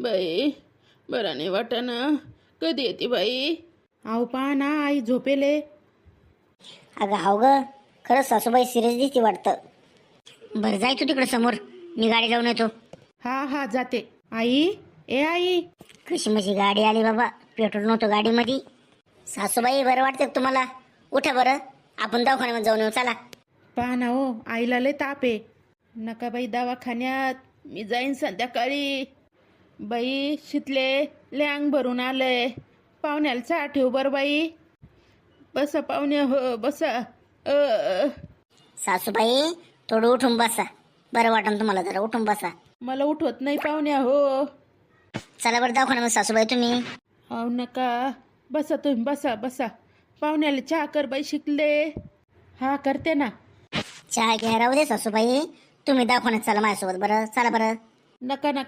बाई बरं नाही वाटाना. कधी येते बाई? अहो पहा ना आई झोपेले. अगं हाव ग, खरंच सासूबाई सिरियस दिसती वाटतं. बरं जाय तू तिकडे समोर, मी गाडी जाऊन येतो. हा हा जाते. आई ए आई. कशी माझी गाडी आली बाबा, पेट्रोल नव्हतं गाडीमध्ये. सासूबाई बरं वाटतं तुम्हाला? उठा बरं, आपण दवाखान्यामध्ये जाऊन येऊ चला. पहा ना हो आईला लय ताप आहे. नका बाई दवाखान्यात, मी जाईन संध्याकाळी. बाई शितले लय अंग भरून आलंय. पाहुण्याला चहा ठेव बरं बाई. बसा पाहुण्या हो बसा. सासूबाई थोडं उठून बसा, बरं वाटन तुम्हाला, जरा उठून बसा. मला उठवत नाही पाहुण्या हो. चला बरं दवाखान्यामध्ये सासूबाई तुम्ही. अहो नका, बसा तुम्ही बसा बसा. पाहुण्याला चहा कर बाई शिकले. हा करते ना. चहा घ्या राहू दे सासूबाई, तुम्ही दवाखान्यात चला माझ्यासोबत. बरं चला बरं. नका नका.